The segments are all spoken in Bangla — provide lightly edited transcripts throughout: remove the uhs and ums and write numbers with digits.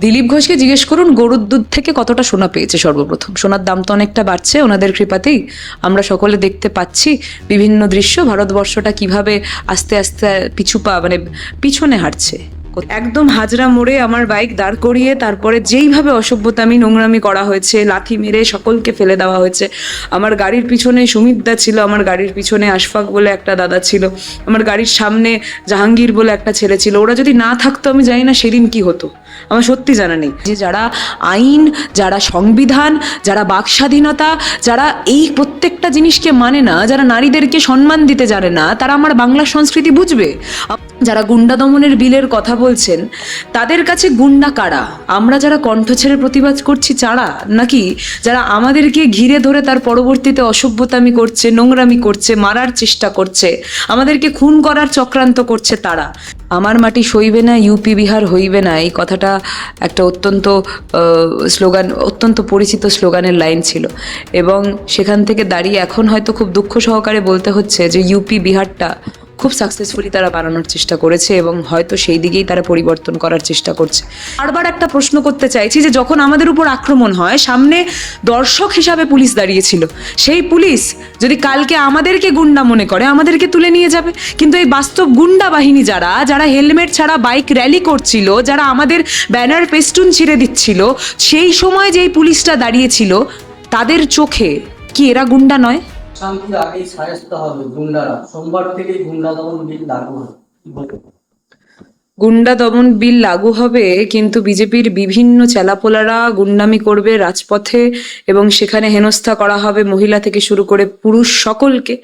দিলীপ ঘোষকে জিজ্ঞেস করুন গরুর দুধ থেকে কতটা সোনা পেয়েছে সর্বপ্রথম। সোনার দাম তো অনেকটা বাড়ছে ওনাদের কৃপাতেই, আমরা সকলে দেখতে পাচ্ছি বিভিন্ন দৃশ্য, ভারতবর্ষটা কিভাবে আস্তে আস্তে পিছনে হাঁটছে। একদম হাজরা মোড়ে আমার বাইক দাঁড় করিয়ে তারপরে যেইভাবে অসভ্যতামি নোংরামি করা হয়েছে, লাথি মেরে সকলকে ফেলে দেওয়া হয়েছে। আমার গাড়ির পিছনে সুমিতদা ছিল, আমার গাড়ির পিছনে আশফাক বলে একটা দাদা ছিল, আমার গাড়ির সামনে জাহাঙ্গীর বলে একটা ছেলে ছিল। ওরা যদি না থাকতো আমি জানি না সেদিন কি হতো, আমার সত্যি জানা নেই। যে যারা আইন, যারা সংবিধান, যারা বাক স্বাধীনতা, যারা এই প্রত্যেকটা জিনিসকে মানে না, যারা নারীদেরকে সম্মান দিতে জানে না, তারা আমার বাংলা সংস্কৃতি বুঝবে? যারা গুন্ডা দমনের বিলের কথা বলছেন, তাদের কাছে গুন্ডা কারা? আমরা যারা কণ্ঠ ছেড়ে প্রতিবাদ করছি চারা, নাকি যারা আমাদেরকে ঘিরে ধরে তার পরবর্তীতে অসভ্যতামি করছে, নোংরামি করছে, মারার চেষ্টা করছে, আমাদেরকে খুন করার চক্রান্ত করছে তারা? আমার মাটি সইবে না, ইউপি বিহার হইবে না, এই কথাটা একটা অত্যন্ত পরিচিত স্লোগানের লাইন ছিল। এবং সেখান থেকে দাঁড়িয়ে এখন হয়তো খুব দুঃখ সহকারে বলতে হচ্ছে যে ইউপি বিহারটা খুব সাকসেসফুলি তারা বানানোর চেষ্টা করেছে এবং হয়তো সেই দিকেই তারা পরিবর্তন করার চেষ্টা করছে। বারবার একটা প্রশ্ন করতে চাইছি যে যখন আমাদের উপর আক্রমণ হয়, সামনে দর্শক হিসাবে পুলিশ দাঁড়িয়েছিল, সেই পুলিশ যদি কালকে আমাদেরকে গুন্ডা মনে করে আমাদেরকে তুলে নিয়ে যাবে। কিন্তু এই বাস্তব গুন্ডা বাহিনী যারা হেলমেট ছাড়া বাইক র্যালি করছিল, যারা আমাদের ব্যানার পেস্টুন ছিঁড়ে দিচ্ছিল, সেই সময় যেই পুলিশটা দাঁড়িয়েছিল, তাদের চোখে কি এরা গুন্ডা নয়? শান্তির আগেই সায়স্তা হবে গুন্ডারা। সোমবার থেকেই গুন্ডা দমন বিল লাগু হবে। গুন্ডা দমন বিল লাগু হবে, কিন্তু বিজেপির বিভিন্ন চেলাপোলারা গুন্ডামি করবে রাজপথে এবং সেখানে হেনস্থা করা হবে মহিলা থেকে শুরু করে পুরুষ সকলকে।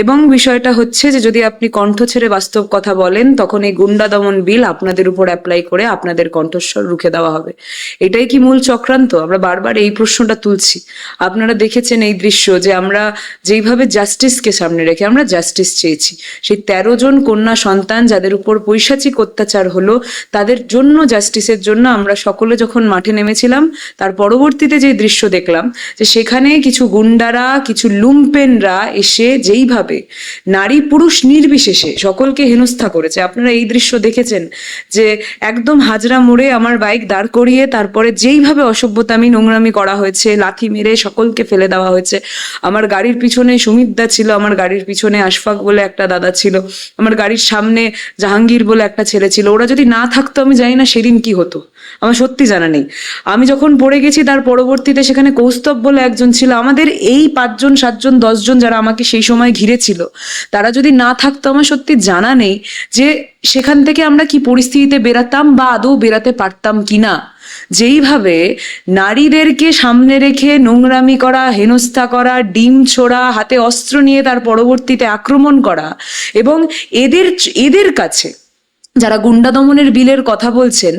এবং বিষয়টা হচ্ছে যে যদি আপনি কণ্ঠ ছেড়ে বাস্তব কথা বলেন, তখন এই গুন্ডা দমন বিল আপনাদের উপর অ্যাপ্লাই করে আপনাদের কণ্ঠস্বর রুখে দেওয়া হবে। এটাই কি মূল চক্রান্ত? আমরা বারবার এই প্রশ্নটা তুলছি। আপনারা দেখেছেন এই দৃশ্য, যে আমরা যেইভাবে জাস্টিসকে সামনে রেখে আমরা জাস্টিস চেয়েছি, সেই 13 জন কন্যা সন্তান যাদের উপর পৈশাচিক অত্যাচার হলো, তাদের জন্য, জাস্টিসের জন্য আমরা সকলে যখন মাঠে নেমেছিলাম, তার পরবর্তীতে যে দৃশ্য দেখলাম যে সেখানে কিছু গুন্ডারা, কিছু লুম্পেনরা এসে যেইভাবে নারী পুরুষ নির্বিশেষে সকলকে হেনস্থা করেছে। আপনারা এই দৃশ্য দেখেছেন যে একদম হাজরা মোড়ে আমার বাইক দাঁড় করিয়ে তারপরে যেইভাবে অসভ্যতামি নোংরামি করা হয়েছে, লাথি মেরে সকলকে ফেলে দেওয়া হয়েছে। আমার গাড়ির পিছনে সুমিতদা ছিল, আমার গাড়ির পিছনে আশফাক বলে একটা দাদা ছিল, আমার গাড়ির সামনে জাহাঙ্গীর বলে একটা ছেলে ছিল। ওরা যদি না থাকতো আমি জানি না সেদিন কি হতো, আমার সত্যি জানা নেই। আমি যখন পড়ে গেছি তার পরবর্তীতে সেখানে কৌস্তব বলে একজন ছিল। আমাদের এই 5 জন 7 জন 10 জন যারা আমাকে সেই সময় ঘিরেছিল, তারা যদি না থাকতো আমার সত্যি জানা নেই যে সেখান থেকে আমরা কি পরিস্থিতিতে বেরাতাম বা আদৌ বেরাতে পারতাম কিনা। যেইভাবে নারীদেরকে সামনে রেখে নোংরামি করা, হেনস্থা করা, ডিম ছোড়া, হাতে অস্ত্র নিয়ে তার পরবর্তীতে আক্রমণ করা, এবং এদের কাছে যারা গুন্ডা দমনের বিলের কথা বলছেন,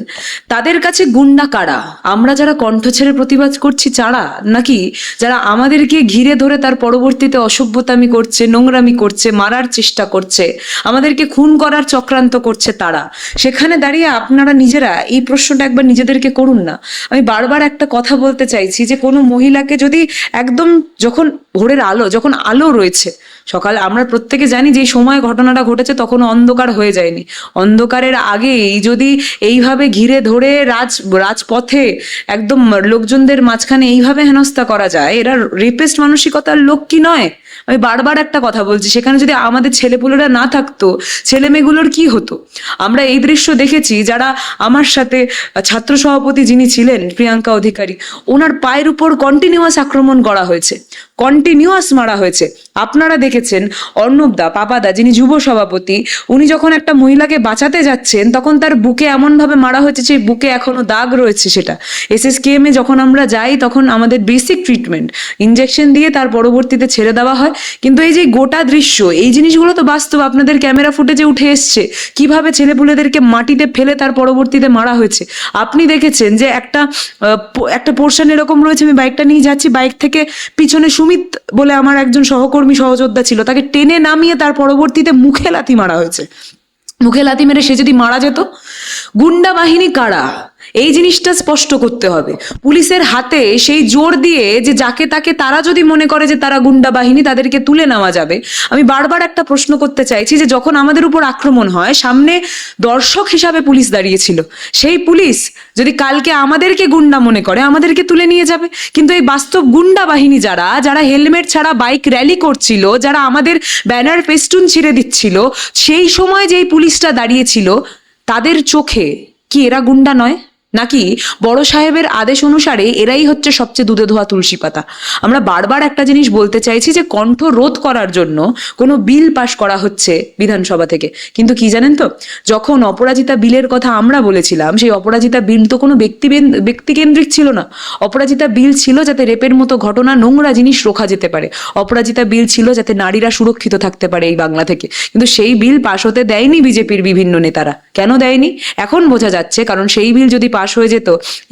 তাদের কাছে গুন্ডা কারা? আমরা যারা কণ্ঠ ছেড়ে প্রতিবাদ করছি চারা, নাকি যারা আমাদেরকে ঘিরে ধরে তার পরবর্তীতে অসভ্যতামি করছে, নোংরামি করছে, মারার চেষ্টা করছে, আমাদেরকে খুন করার চক্রান্ত করছে তারা? সেখানে দাঁড়িয়ে আপনারা নিজেরা এই প্রশ্নটা একবার নিজেদেরকে করুন না। আমি বারবার একটা কথা বলতে চাইছি যে কোনো মহিলাকে যদি একদম যখন ভোরের আলো, যখন আলো রয়েছে, সকাল আমরা প্রত্যেকে জানি যে সময় ঘটনাটা ঘটেছে তখন অন্ধকার হয়ে যায়নি, অন্ধকারের আগেই যদি এইভাবে ঘিরে ধরে রাজপথে একদম লোকজনদের মাঝখানে এইভাবে হেনস্থা করা যায়, এরা রেপিস্ট মানসিকতার লোক কি নয়? আমি বারবার একটা কথা বলছি, সেখানে যদি আমাদের ছেলেপুলেরা না থাকতো, ছেলে মেয়েগুলোর কি হতো? আমরা এই দৃশ্য দেখেছি, যারা আমার সাথে ছাত্র সভাপতি যিনি ছিলেন প্রিয়াঙ্কা অধিকারী, ওনার পায়ের উপর কন্টিনিউয়াস আক্রমণ করা হয়েছে, কন্টিনিউয়াস মারা হয়েছে। আপনারা দেখেছেন অর্ণবদা, পাপাদা যিনি যুব সভাপতি, উনি যখন একটা মহিলাকে বাঁচাতে যাচ্ছেন তখন তার বুকে এমন ভাবে মারা হয়েছে যে বুকে এখনো দাগ রয়েছে। সেটা SSKM এ যখন আমরা যাই তখন আমাদের বেসিক ট্রিটমেন্ট, ইনজেকশন দিয়ে তার পরবর্তীতে ছেড়ে দেওয়া হয়। কিন্তু এই যে গোটা দৃশ্য, এই জিনিসগুলো তো বাস্তব, আপনাদের ক্যামেরা ফুটেজে উঠে এসছে কিভাবে ছেলেপুলেদেরকে মাটিতে ফেলে তার পরবর্তীতে মারা হয়েছে। আপনি দেখেছেন যে একটা পোর্শন এরকম রয়েছে, আমি বাইকটা নিয়ে যাচ্ছি, বাইক থেকে পিছনে সুমিত বলে আমার একজন সহকর্মী সহযোদ্ধা ছিল, তাকে টেনে নামিয়ে তার পরবর্তীতে মুখে লাথি মারা হয়েছে। মুখে লাথি মেরে সে যদি মারা যেত। গুন্ডা বাহিনী কারা? এই জিনিসটা স্পষ্ট করতে হবে। পুলিশের হাতে সেই জোর দিয়ে যে যাকে তাকে তারা যদি মনে করে যে তারা গুন্ডা বাহিনী, তাদেরকে তুলে নেওয়া যাবে। আমি বারবার একটা প্রশ্ন করতে চাইছি যে যখন আমাদের উপর আক্রমণ হয়, সামনে দর্শক হিসাবে পুলিশ দাঁড়িয়েছিল, সেই পুলিশ যদি কালকে আমাদেরকে গুন্ডা মনে করে, আমাদেরকে তুলে নিয়ে যাবে। কিন্তু এই বাস্তব গুন্ডা বাহিনী যারা যারা হেলমেট ছাড়া বাইক র্যালি করছিল, যারা আমাদের ব্যানার পেস্টুন ছিঁড়ে দিচ্ছিল, সেই সময় যেই পুলিশটা দাঁড়িয়েছিল, তাদের চোখে কি এরা গুন্ডা নয়? নাকি বড় সাহেবের আদেশ অনুসারে এরাই হচ্ছে সবচেয়ে দুধে ধোয়া তুলসী পাতা? আমরা বারবার একটা জিনিস বলতে চাইছি যে কণ্ঠ রোধ করার জন্য কোনো বিল পাশ করা হচ্ছে বিধানসভা থেকে, কিন্তু কি জানেন তো, যখন অপরাজিতা বিলের কথা আমরা বলেছিলাম, সেই অপরাজিতা বিল তো কোনো ব্যক্তিকেন্দ্রিক ছিল না। অপরাজিতা বিল ছিল যাতে রেপের মতো ঘটনা, নোংরা জিনিস রোখা যেতে পারে। অপরাজিতা বিল ছিল যাতে নারীরা সুরক্ষিত থাকতে পারে এই বাংলা থেকে। কিন্তু সেই বিল পাশ হতে দেয়নি বিজেপির বিভিন্ন নেতারা। কেন দেয়নি এখন বোঝা যাচ্ছে, কারণ সেই বিল যদি পাশ হয়ে যেত,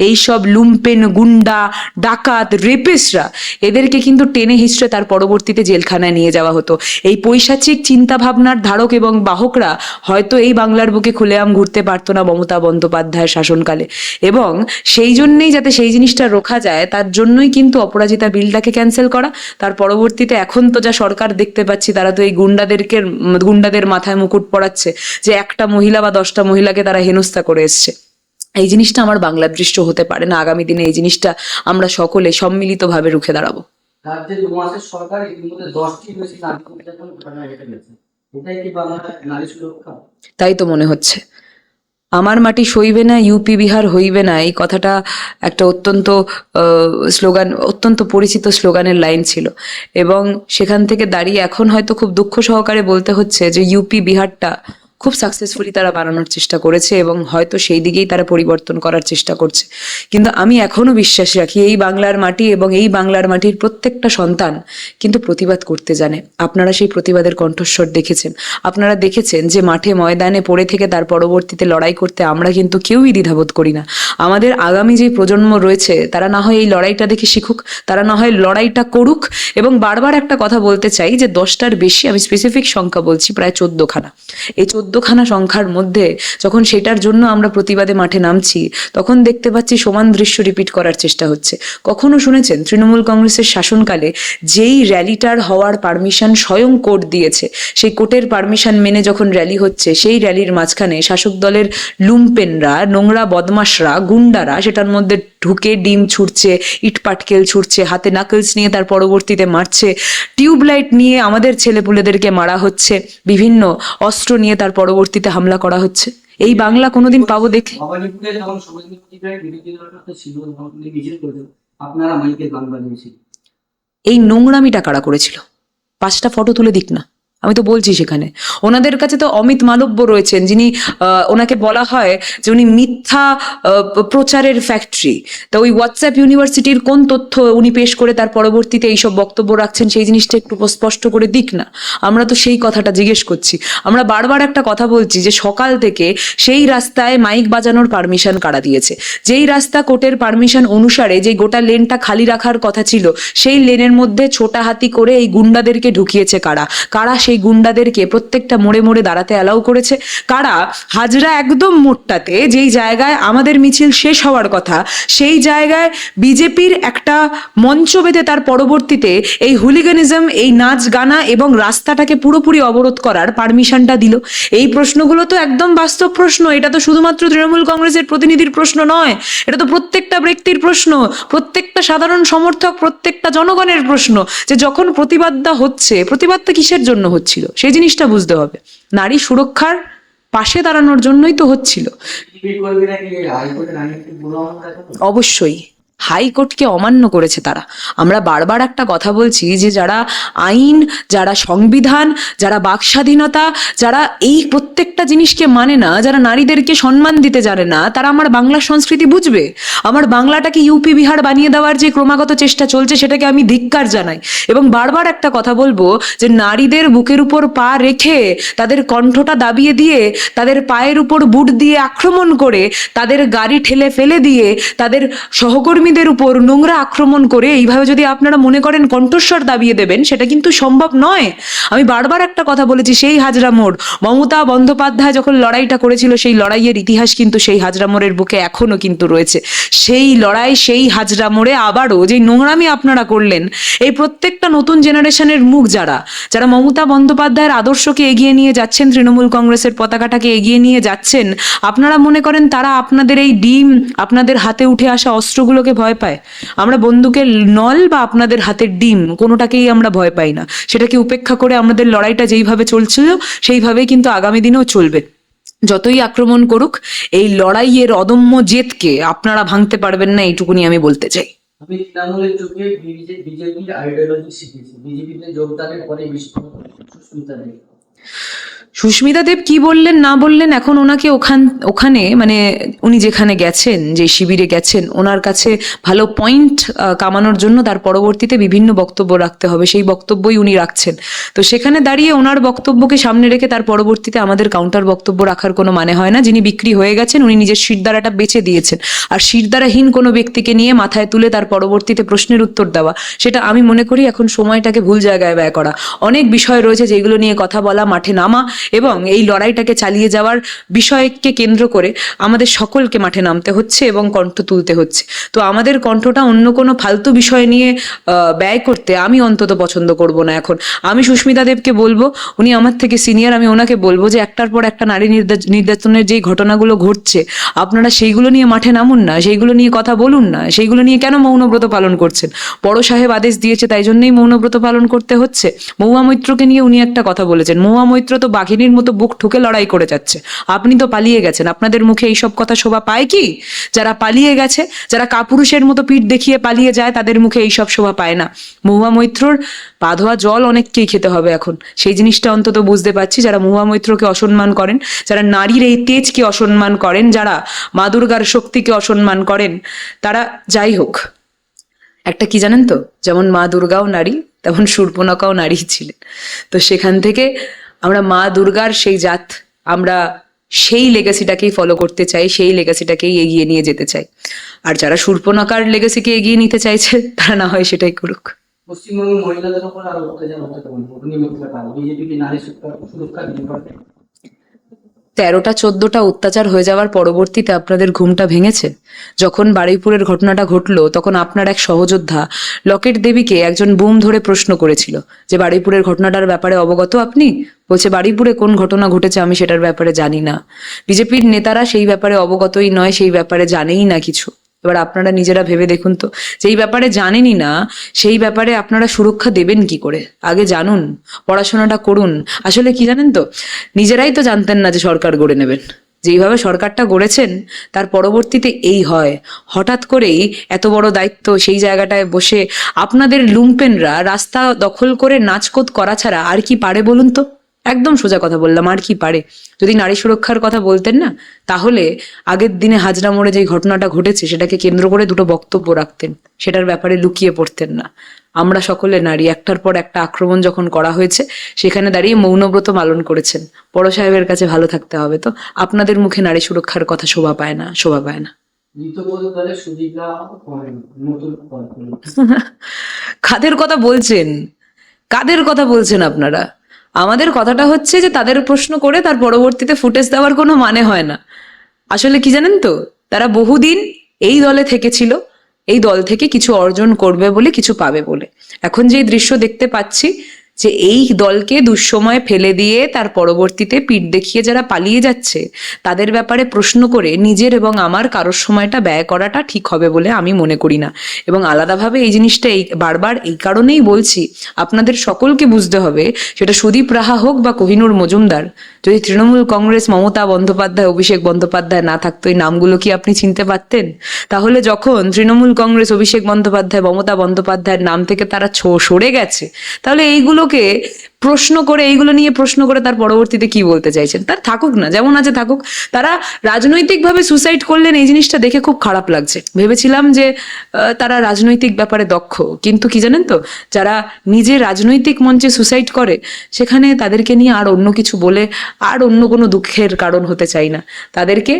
এইসব লুম্পেন, গুন্ডা, ডাকাত, রেপিস্টরা, এদেরকে কিন্তু টেনে হিচড়ে তার পরবর্তীতে জেলখানায় নিয়ে যাওয়া হতো। এই পৈশাচিক চিন্তা ভাবনার ধারক এবং বাহকরা হয়তো এই বাংলার বুকে খুলেআম ঘুরতে পারতো না মমতা বন্দ্যোপাধ্যায়ের শাসনকালে। এবং সেই জন্যই, যাতে সেই জিনিসটা রোখা যায়, তার জন্যই কিন্তু অপরাজিতা বিলটাকে ক্যান্সেল করা। তার পরবর্তীতে এখন তো যা সরকার দেখতে পাচ্ছি, তারা তো এই গুন্ডাদের মাথায় মুকুট পড়াচ্ছে যে একটা মহিলা বা 10টা মহিলাকে তারা হেনস্থা করে এসছে। এই জিনিসটা আমার বাংলার দৃশ্য হতে পারে না। আগামী দিনে এই জিনিসটা আমরা সকলে সম্মিলিতভাবে রুখে দাঁড়াবো। রাজ্যের 2 মাসের সরকার এর মধ্যে 10টি বেশি নারী নির্যাতন ঘটনা ঘটে গেছে। এটাই কি বাংলার নারী সুরক্ষা? তাই তো মনে হচ্ছে। আমার মাটি সইবে না, ইউপি বিহার হইবে না, এই কথাটা একটা অত্যন্ত পরিচিত স্লোগানের লাইন ছিল। এবং সেখান থেকে দাঁড়িয়ে এখন হয়তো খুব দুঃখ সহকারে বলতে হচ্ছে যে ইউপি বিহারটা খুব সাকসেসফুলি তারা বানানোর চেষ্টা করেছে এবং হয়তো সেই দিকেই তারা পরিবর্তন করার চেষ্টা করছে। কিন্তু আমি এখনো বিশ্বাস রাখি এই বাংলার মাটি এবং এই বাংলার মাটির প্রত্যেকটা সন্তান কিন্তু প্রতিবাদ করতে জানে। আপনারা সেই প্রতিবাদের কণ্ঠস্বর দেখেছেন। আপনারা দেখেছেন যে মাঠে ময়দানে পড়ে থেকে তার পরবর্তীতে লড়াই করতে আমরা কিন্তু কেউই দ্বিধাবোধ করি না। আমাদের আগামী যে প্রজন্ম রয়েছে, তারা না হয় এই লড়াইটা দেখে শিখুক, তারা না হয় লড়াইটা করুক। এবং বারবার একটা কথা বলতে চাই যে 10টার বেশি, আমি স্পেসিফিক সংখ্যা বলছি, প্রায় 14খানা। এই 14খানা সংখ্যার মধ্যে যখন সেটার জন্য আমরা প্রতিবাদে মাঠে নামছি, তখন দেখতে পাচ্ছি সমান দৃশ্য রিপিট করার চেষ্টা হচ্ছে। কখনো শুনেছেন তৃণমূল কংগ্রেসের শাসনকালে যেই র্যালিটার হওয়ার পারমিশন স্বয়ং কোর্ট দিয়েছে, সেই কোর্টের পারমিশন মেনে যখন র্যালি হচ্ছে, সেই র্যালির মাঝখানে শাসক দলের লুম্পেনরা, নোংরা বদমাশরা, গুন্ডারা সেটার মধ্যে ঢুকে ডিম ছুটছে, ইট পাটকেল ছুটছে, হাতে নাকলস নিয়ে তার পরবর্তীতে মারছে, টিউবলাইট নিয়ে আমাদের ছেলেপুলেদেরকে মারা হচ্ছে, বিভিন্ন অস্ত্র নিয়ে তার পরবর্তীতে হামলা করা হচ্ছে। এই বাংলা কোনোদিন পাবো দেখে? ভবানীপুরে যখন সমাজনীতি বিরোধী দলটা ছিল, তখন মিছিল করেছিল, আপনারা মাইকে গান বাজিয়েছিল। এই নোংরামিটা কারা করেছিল? 5টা ফটো তুলে দিক না। আমি তো বলছি, সেখানে ওনাদের কাছে তো অমিত মালব্য রয়েছেন, যিনি ওনাকে বলা হয় যে উনি মিথ্যা প্রচারের ফ্যাক্টরি। তা ওই হোয়াটসঅ্যাপ ইউনিভার্সিটির কোন তথ্য উনি পেশ করে তার পরবর্তীতে এইসব বক্তব্য রাখছেন, সেই জিনিসটা একটু স্পষ্ট করে দিক না। আমরা তো সেই কথাটা জিজ্ঞেস করছি। আমরা বারবার একটা কথা বলছি যে সকাল থেকে সেই রাস্তায় মাইক বাজানোর পারমিশন কারা দিয়েছে? যেই রাস্তা কোর্টের পারমিশন অনুসারে যে গোটা লেনটা খালি রাখার কথা ছিল, সেই লেনের মধ্যে ছোটা হাতি করে এই গুন্ডাদেরকে ঢুকিয়েছে কারা? কারা সেই গুন্ডাদেরকে প্রত্যেকটা মোড়ে মোড়ে দাঁড়াতে অ্যালাউ করেছে? কারা হাজরা একদম মোড়টাতে, যেই জায়গায় আমাদের মিছিল শেষ হওয়ার কথা, সেই জায়গায় বিজেপির একটা মঞ্চ বেঁধে তার পরবর্তীতে এই হুলিগানিজম, এই নাচ গানা এবং রাস্তাটাকে পুরোপুরি অবরোধ করার পারমিশনটা দিল? এই প্রশ্নগুলো তো একদম বাস্তব প্রশ্ন। এটা তো শুধুমাত্র তৃণমূল কংগ্রেসের প্রতিনিধির প্রশ্ন নয়, এটা তো প্রত্যেকটা ব্যক্তির প্রশ্ন, প্রত্যেকটা সাধারণ সমর্থক, প্রত্যেকটা জনগণের প্রশ্ন যে যখন প্রতিবাদটা হচ্ছে, প্রতিবাদটা কিসের জন্য হচ্ছিল সেই জিনিসটা বুঝতে হবে। নারী সুরক্ষার পাশে দাঁড়ানোর জন্যই তো হচ্ছিল। অবশ্যই হাইকোর্টকে অমান্য করেছে তারা। আমরা বারবার একটা কথা বলছি যে যারা আইন, যারা সংবিধান, যারা বাক স্বাধীনতা, যারা এই প্রত্যেকটা জিনিসকে মানে না, যারা নারীদেরকে সম্মান দিতে জানে না, তারা আমার বাংলার সংস্কৃতি বুঝবে? আমার বাংলাটাকে ইউপি বিহার বানিয়ে দেওয়ার যে ক্রমাগত চেষ্টা চলছে, সেটাকে আমি ধিক্কার জানাই। এবং বারবার একটা কথা বলবো যে নারীদের বুকের উপর পা রেখে, তাদের কণ্ঠটা দাবিয়ে দিয়ে, তাদের পায়ের উপর বুট দিয়ে আক্রমণ করে, তাদের গাড়ি ঠেলে ফেলে দিয়ে, তাদের সহকর্মী সহকর্মীদের উপর নোংরা আক্রমণ করে এইভাবে যদি আপনারা মনে করেন কণ্ঠস্বর দাবিয়ে দেবেন, সেটা কিন্তু সম্ভব নয়। আমি বারবার একটা কথা বলেছি, সেই হাজরা মোড় মমতা বন্দ্যোপাধ্যায় যখন লড়াইটা করেছিল, সেই লড়াইয়ের ইতিহাস কিন্তু সেই হাজরা মোড়ের বুকে এখনো কিন্তু রয়েছে। সেই লড়াই, সেই হাজরা মোড়ে আবারও যে নোংরামি আপনারা করলেন, এই প্রত্যেকটা নতুন জেনারেশনের মুখ যারা যারা মমতা বন্দ্যোপাধ্যায়ের আদর্শকে এগিয়ে নিয়ে যাচ্ছেন, তৃণমূল কংগ্রেসের পতাকাটাকে এগিয়ে নিয়ে যাচ্ছেন, আপনারা মনে করেন তারা আপনাদের এই ডিম, আপনাদের হাতে উঠে আসা অস্ত্রগুলোকে ভয় পায়? আমরা বন্দুকের নল বা আপনাদের হাতের ডিম কোনোটাকেই আমরা ভয় পাই না। সেটাকে উপেক্ষা করে আমাদের লড়াইটা যেইভাবে চলছিল সেইভাবেই কিন্তু আগামী দিনেও চলবে। যতই আক্রমণ করুক, এই লড়াইয়ের অদম্য জেদকে আপনারা ভাঙতে পারবেন না, এইটুকুনি আমি বলতে চাই। আমি তৃণমূলের চোখে বিজেপির আইডিওলজি শিখেছি, বিজেপিতে যোগদানের পরে সুস্মিতা দেব। সুস্মিতা দেব কি বললেন না বললেন, এখন ওনাকে ওখানে মানে উনি যেখানে গেছেন, যে শিবিরে গেছেন, ওনার কাছে ভালো পয়েন্ট কামানোর জন্য তার পরবর্তীতে বিভিন্ন বক্তব্য রাখতে হবে, সেই বক্তব্যই উনি রাখছেন। তো সেখানে দাঁড়িয়ে ওনার বক্তব্যকে সামনে রেখে তার পরবর্তীতে আমাদের কাউন্টার বক্তব্য রাখার কোনো মানে হয় না। যিনি বিক্রি হয়ে গেছেন, উনি নিজের শিরদাঁড়াটা বেচে দিয়েছেন, আর শিরদাঁড়াহীন কোনো ব্যক্তিকে নিয়ে মাথায় তুলে তার পরবর্তীতে প্রশ্নের উত্তর দেওয়া, সেটা আমি মনে করি এখন সময়টাকে ভুল জায়গায় ব্যয় করা। অনেক বিষয় রয়েছে যেগুলো নিয়ে কথা বলা, মাঠে নামা এবং এই লড়াইটাকে চালিয়ে যাওয়ার বিষয়কে কেন্দ্র করে আমাদের সকলকে মাঠে নামতে হচ্ছে এবং কণ্ঠ তুলতে হচ্ছে। তো আমাদের কণ্ঠটা অন্য কোনো ফালতু বিষয় নিয়ে ব্যয় করতে আমি অন্তত পছন্দ করব না। এখন আমি সুস্মিতা দেবকে বলবো, উনি আমার থেকে সিনিয়র, আমি ওনাকে বলবো যে একটার পর একটা নারী নির্যাতনের যেই ঘটনাগুলো ঘটছে, আপনারা সেইগুলো নিয়ে মাঠে নামুন না, সেইগুলো নিয়ে কথা বলুন না। সেইগুলো নিয়ে কেন মৌনব্রত পালন করছেন? বড় সাহেব আদেশ দিয়েছে, তাই জন্যই মৌনব্রত পালন করতে হচ্ছে। মহুয়া মৈত্রকে নিয়ে উনি একটা কথা বলেছেন, মহুয়া মৈত্র তো বাঘিনীর মতো বুক ঠুকে লড়াই করে যাচ্ছে, আপনি তো পালিয়ে গেছেন। আপনাদের মুখে এইসব কথা শোভা পায় কি? যারা পালিয়ে গেছে, যারা কাপুরুষের মতো পিঠ দেখিয়ে পালিয়ে যায়, তাদের মুখে এইসব শোভা পায় না। মহুয়া মৈত্রর পা ধোয়া জল অনেককেই খেতে হবে এখন, সেই জিনিসটা অন্তত বুঝতে পারছি। যারা মহুয়া মৈত্রকে অসম্মান করেন, যারা নারীর এই তেজকে অসম্মান করেন, যারা মা দুর্গার শক্তিকে অসম্মান করেন, তারা যাই হোক, একটা কি জানেন তো, যেমন মা দুর্গাও নারী, তেমন শূর্পণখাও নারী ছিলেন। তো সেখান থেকে আমরা মা দুর্গার সেই জাত, আমরা সেই লেগাসিটাকেই ফলো করতে চাই, সেই লেগাসিটাকেই এগিয়ে নিয়ে যেতে চাই। আর যারা শূর্পণখার লেগাসিকে এগিয়ে নিতে চাইছে, তারা না হয় সেটাই করুক। পশ্চিমবঙ্গের মহিলাদের উপর আরো অত্যাচার হতে বিজেপি কি নারী সুরক্ষা দিতে পারবে? 13টা 14টা অত্যাচার হয়ে যাওয়ার পরবর্তীতে আপনাদের ঘুমটা ভেঙেছে? যখন বারুইপুরের ঘটনাটা ঘটলো, তখন আপনার এক সহযোদ্ধা লকেট দেবীকে একজন বুম ধরে প্রশ্ন করেছিল যে বারুইপুরের ঘটনাটার ব্যাপারে অবগত আপনি? বলছে বারুইপুরে কোন ঘটনা ঘটেছে আমি সেটার ব্যাপারে জানি না। বিজেপির নেতারা সেই ব্যাপারে অবগতই নয়, সেই ব্যাপারে জানেই না কিছু। এবার আপনারা নিজেরা ভেবে দেখুন তো, যেই ব্যাপারে জানেনই না, সেই ব্যাপারে আপনারা সুরক্ষা দেবেন কি করে? আগে জানুন, পড়াশোনাটা করুন। আসলে কি জানেন তো, নিজেরাই তো জানতেন না যে সরকার গড়ে নেবেন। যেইভাবে সরকারটা গড়েছেন, তার পরবর্তীতে এই হয়। হঠাৎ করেই এত বড় দায়িত্ব, সেই জায়গাটায় বসে আপনাদের লুম্পেনরা রাস্তা দখল করে নাচকোত করা ছাড়া আর কি পারে বলুন তো? একদম সোজা কথা বললাম, আর কি পারে? যদি নারী সুরক্ষার কথা বলতেন না, তাহলে আগের দিনে হাজরা মোড়ে যে ঘটনাটা ঘটেছে সেটাকে কেন্দ্র করে দুটো বক্তব্য রাখতেন, সেটার ব্যাপারে লুকিয়ে পড়তেন না। আমরা সকলে নারী, একটার পর একটা আক্রমণ যখন করা হয়েছে, সেখানে দাঁড়িয়ে মৌনব্রত পালন করেছেন। বড় সাহেবের কাছে ভালো থাকতে হবে তো। আপনাদের মুখে নারী সুরক্ষার কথা শোভা পায় না, শোভা পায় না। কাদের কথা বলছেন? কাদের কথা বলছেন আপনারা? আমাদের কথাটা হচ্ছে যে তাদের প্রশ্ন করে তার পরবর্তীতে ফুটেজ দেওয়ার কোনো মানে হয় না। আসলে কি জানেন তো, তারা বহুদিন এই দলে থেকেছিল, এই দল থেকে কিছু অর্জন করবে বলে, কিছু পাবে বলে। এখন যে দৃশ্য দেখতে পাচ্ছি, যে এই দলকে দুঃসময় ফেলে দিয়ে তার পরবর্তীতে পিঠ দেখিয়ে যারা পালিয়ে যাচ্ছে, তাদের ব্যাপারে প্রশ্ন করে নিজের এবং আমার কারোর সময়টা ব্যয় করাটা ঠিক হবে বলে আমি মনে করি না। এবং আলাদাভাবে এই জিনিসটা বারবার এই কারণেই বলছি, আপনাদের সকলকে বুঝতে হবে, সেটা সুদীপ রাহা হোক বা কোহিনুর মজুমদার, যদি তৃণমূল কংগ্রেস, মমতা বন্দ্যোপাধ্যায়, অভিষেক বন্দ্যোপাধ্যায় না থাকতো, এই নামগুলো কি আপনি চিনতে পারতেন? তাহলে যখন তৃণমূল কংগ্রেস, অভিষেক বন্দ্যোপাধ্যায়, মমতা বন্দ্যোপাধ্যায়ের নাম থেকে তারা সরে গেছে, তাহলে এইগুলোকে প্রশ্ন করে, এইগুলো নিয়ে প্রশ্ন করে তার পরবর্তীতে কি বলতে চাইছেন? তার থাকুক না, যেমন আছে থাকুক। তারা রাজনৈতিকভাবে সুসাইড করলেন, এই জিনিসটা দেখে খুব খারাপ লাগছে। ভেবেছিলাম যে তারা রাজনৈতিক ব্যাপারে দক্ষ, কিন্তু কি জানেন তো, যারা নিজে রাজনৈতিক মঞ্চে সুসাইড করে, সেখানে তাদেরকে নিয়ে আর অন্য কিছু বলে আর অন্য কোনো দুঃখের কারণ হতে চাই না। তাদেরকে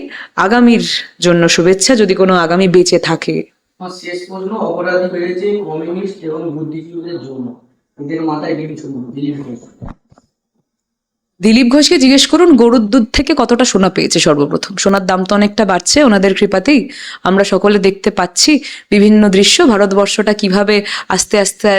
আগামীর জন্য শুভেচ্ছা, যদি কোনো আগামী বেঁচে থাকে। আমার শেষ প্রশ্ন, অপরাধী বেড়েছে কমিউনিস্ট এবং বুদ্ধিজীবীদের জন্য, এদের মাথায় কিছু দিলীপ ঘোষ। দিলীপ ঘোষকে জিজ্ঞেস করুন গরুর দুধ থেকে কতটা সোনা পেয়েছে। সর্বপ্রথম সোনার দাম তো অনেকটা বাড়ছে ওনাদের কৃপাতেই, আমরা সকলে দেখতে পাচ্ছি বিভিন্ন দৃশ্য, ভারতবর্ষটা কিভাবে আস্তে আস্তে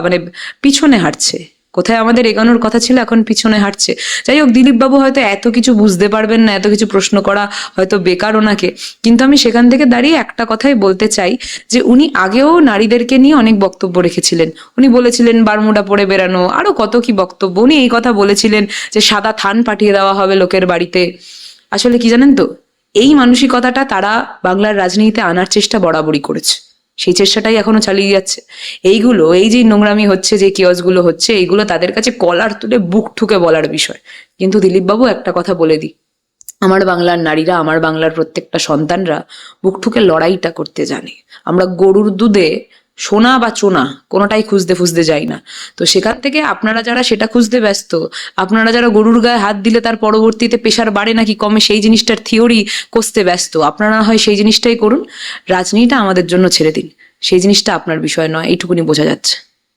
মানে পিছনে হাঁটছে। কোথায় আমাদের এগোনোর কথা ছিল, এখন পিছনে হাঁটছে। যাই হোক, দিলীপ বাবু হয়তো এত কিছু বুঝতে পারবেন না, এত কিছু প্রশ্ন করা হয়তো বেকার ওনাকে, কিন্তু আমি সেখান থেকে দাঁড়িয়ে একটা কথাই বলতে চাই যে উনি আগেও নারীদেরকে নিয়ে অনেক বক্তব্য রেখেছিলেন। উনি বলেছিলেন বারমুডা পরে বেরানো, আরো কত কি বক্তব্য। উনি এই কথা বলেছিলেন যে সাদা থান পাঠিয়ে দেওয়া হবে লোকের বাড়িতে। আসলে কি জানেন তো, এই মানসিকতাটা তারা বাংলার রাজনীতিতে আনার চেষ্টা বরাবরই করেছে, সেই চেষ্টাটাই এখনো চালিয়ে যাচ্ছে। এইগুলো, এই যে নোংরামি হচ্ছে, যে কিয়সগুলো হচ্ছে, এইগুলো তাদের কাছে কলার তুলে বুক ঠুকে বলার বিষয়। কিন্তু দিলীপবাবু একটা কথা বলে দিই, আমার বাংলার নারীরা, আমার বাংলার প্রত্যেকটা সন্তানরা বুক ঠুকে লড়াইটা করতে জানে। আমরা গরুর দুধে সোনা বা চোনা কোনোটাই খুঁজতে খুঁজতে যাই না। তো সেখান থেকে আপনারা যারা সেটা খুঁজতে ব্যস্ত, আপনারা যারা গরুর গায়ে হাত দিলে তার পরবর্তীতে প্রেশার বাড়ে নাকি কমে সেই জিনিসটার থিওরি কষতে ব্যস্ত, আপনারা হয় সেই জিনিসটাই করুন, রাজনীতিটা আমাদের জন্য ছেড়ে দিন। সেই জিনিসটা আপনার বিষয় নয়, এইটুকুনি বোঝা যাচ্ছে।